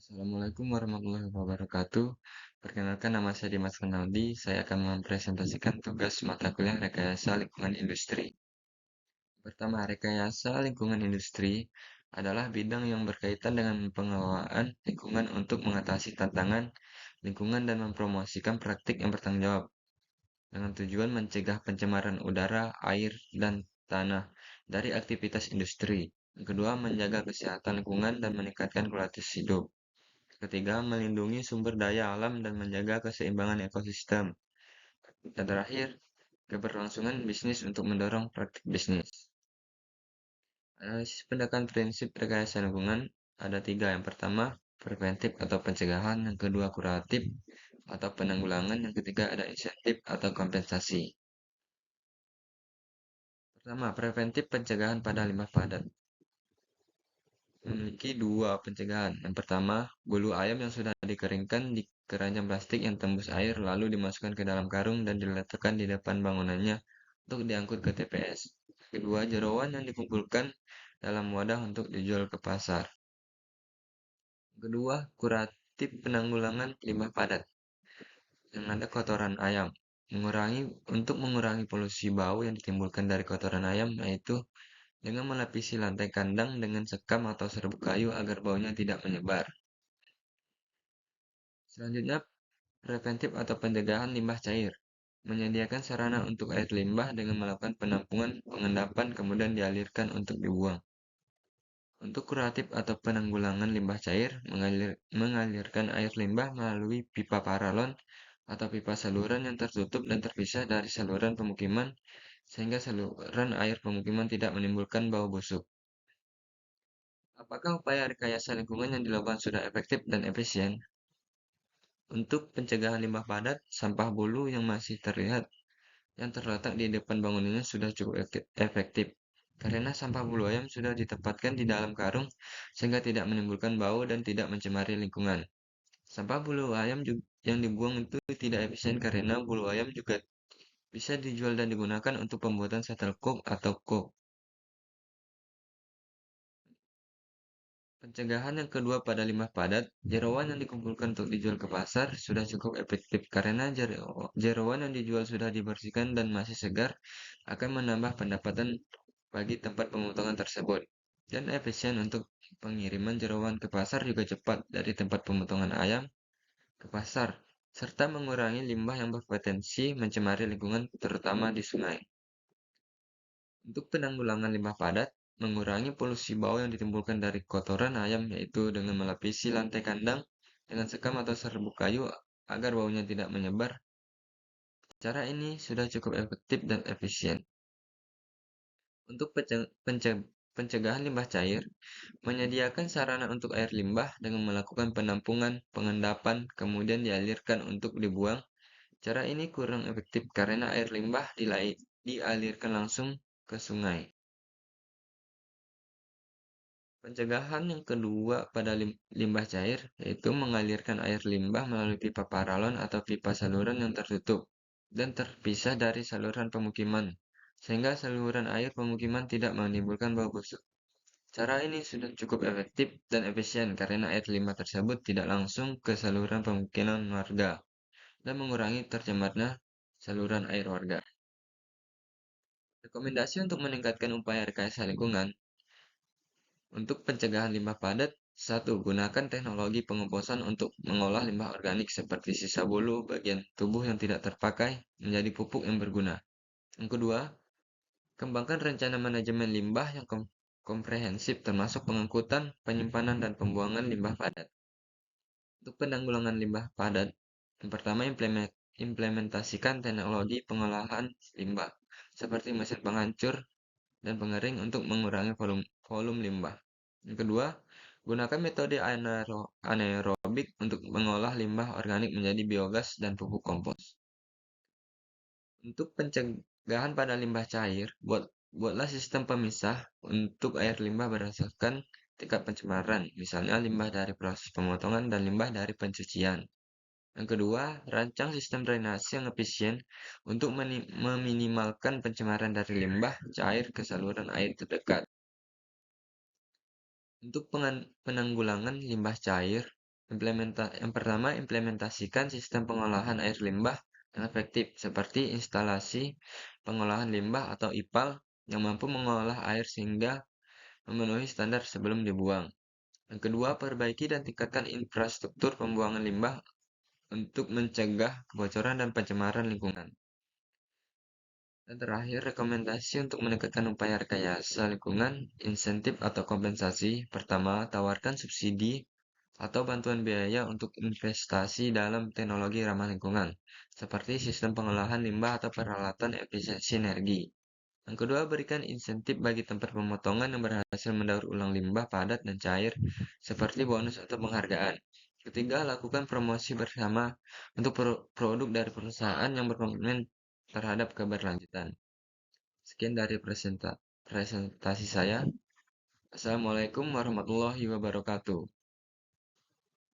Assalamualaikum warahmatullahi wabarakatuh. Perkenalkan nama saya Dimas Renaldi. Saya akan mempresentasikan tugas mata kuliah Rekayasa Lingkungan Industri. Pertama, rekayasa lingkungan industri adalah bidang yang berkaitan dengan pengelolaan lingkungan untuk mengatasi tantangan lingkungan dan mempromosikan praktik yang bertanggung jawab dengan tujuan mencegah pencemaran udara, air, dan tanah dari aktivitas industri. Yang kedua, menjaga kesehatan lingkungan dan meningkatkan kualitas hidup. Ketiga, melindungi sumber daya alam dan menjaga keseimbangan ekosistem. Dan terakhir, keberlangsungan bisnis untuk mendorong praktik bisnis. Analisis pendekatan prinsip rekayasa lingkungan ada tiga. Yang pertama, preventif atau pencegahan. Yang kedua, kuratif atau penanggulangan. Yang ketiga, ada insentif atau kompensasi. Pertama, preventif pencegahan pada limbah padat. Memiliki dua pencegahan. Yang pertama, bulu ayam yang sudah dikeringkan di keranjang plastik yang tembus air lalu dimasukkan ke dalam karung dan diletakkan di depan bangunannya untuk diangkut ke TPS. Kedua, jeroan yang dikumpulkan dalam wadah untuk dijual ke pasar. Kedua, kuratif penanggulangan limbah padat yang ada kotoran ayam. Untuk mengurangi polusi bau yang ditimbulkan dari kotoran ayam, yaitu dengan melapisi lantai kandang dengan sekam atau serbuk kayu agar baunya tidak menyebar. Selanjutnya, preventif atau pencegahan limbah cair. Menyediakan sarana untuk air limbah dengan melakukan penampungan, pengendapan, kemudian dialirkan untuk dibuang. Untuk kuratif atau penanggulangan limbah cair, mengalirkan air limbah melalui pipa paralon atau pipa saluran yang tertutup dan terpisah dari saluran pemukiman, sehingga saluran air pemukiman tidak menimbulkan bau busuk. Apakah upaya rekayasa lingkungan yang dilakukan sudah efektif dan efisien? Untuk pencegahan limbah padat, sampah bulu yang masih terlihat yang terletak di depan bangunannya sudah cukup efektif. Karena sampah bulu ayam sudah ditempatkan di dalam karung sehingga tidak menimbulkan bau dan tidak mencemari lingkungan. Sampah bulu ayam yang dibuang itu tidak efisien karena bulu ayam juga bisa dijual dan digunakan untuk pembuatan shuttlecock atau coke. Pencegahan yang kedua pada limbah padat, jeroan yang dikumpulkan untuk dijual ke pasar sudah cukup efektif karena jeroan yang dijual sudah dibersihkan dan masih segar akan menambah pendapatan bagi tempat pemotongan tersebut. Dan efisien untuk pengiriman jeroan ke pasar juga cepat dari tempat pemotongan ayam ke pasar, serta mengurangi limbah yang berpotensi mencemari lingkungan terutama di sungai. Untuk penanggulangan limbah padat, mengurangi polusi bau yang ditimbulkan dari kotoran ayam yaitu dengan melapisi lantai kandang dengan sekam atau serbuk kayu agar baunya tidak menyebar. Cara ini sudah cukup efektif dan efisien. Untuk pencegahan limbah cair, menyediakan sarana untuk air limbah dengan melakukan penampungan, pengendapan, kemudian dialirkan untuk dibuang. Cara ini kurang efektif karena air limbah dialirkan langsung ke sungai. Pencegahan yang kedua pada limbah cair yaitu mengalirkan air limbah melalui pipa paralon atau pipa saluran yang tertutup dan terpisah dari saluran pemukiman, sehingga saluran air pemukiman tidak menimbulkan bau busuk. Cara ini sudah cukup efektif dan efisien karena air limbah tersebut tidak langsung ke saluran pemukiman warga dan mengurangi tercemarnya saluran air warga. Rekomendasi untuk meningkatkan upaya rekayasa lingkungan untuk pencegahan limbah padat, satu, gunakan teknologi pengomposan untuk mengolah limbah organik seperti sisa bulu bagian tubuh yang tidak terpakai menjadi pupuk yang berguna. Yang kedua, kembangkan rencana manajemen limbah yang komprehensif termasuk pengangkutan, penyimpanan, dan pembuangan limbah padat. Untuk penanggulangan limbah padat, yang pertama implementasikan teknologi pengolahan limbah seperti mesin penghancur dan pengering untuk mengurangi volume limbah. Yang kedua, gunakan metode anaerobik untuk mengolah limbah organik menjadi biogas dan pupuk kompos. Untuk pencegahan pada limbah cair, buatlah sistem pemisah untuk air limbah berdasarkan tingkat pencemaran, misalnya limbah dari proses pemotongan dan limbah dari pencucian. Yang kedua, rancang sistem drainase yang efisien untuk meminimalkan pencemaran dari limbah cair ke saluran air terdekat. Untuk penanggulangan limbah cair, Yang pertama, implementasikan sistem pengolahan air limbah yang efektif, seperti instalasi pengolahan limbah atau IPAL yang mampu mengolah air sehingga memenuhi standar sebelum dibuang. Yang kedua, perbaiki dan tingkatkan infrastruktur pembuangan limbah untuk mencegah kebocoran dan pencemaran lingkungan. Dan terakhir, rekomendasi untuk meningkatkan upaya rekayasa lingkungan, insentif atau kompensasi. Pertama, tawarkan subsidi atau bantuan biaya untuk investasi dalam teknologi ramah lingkungan, seperti sistem pengolahan limbah atau peralatan efisiensi energi. Yang kedua, berikan insentif bagi tempat pemotongan yang berhasil mendaur ulang limbah padat dan cair, seperti bonus atau penghargaan. Ketiga, lakukan promosi bersama untuk produk dari perusahaan yang berkomitmen terhadap keberlanjutan. Sekian dari presentasi saya. Assalamualaikum warahmatullahi wabarakatuh.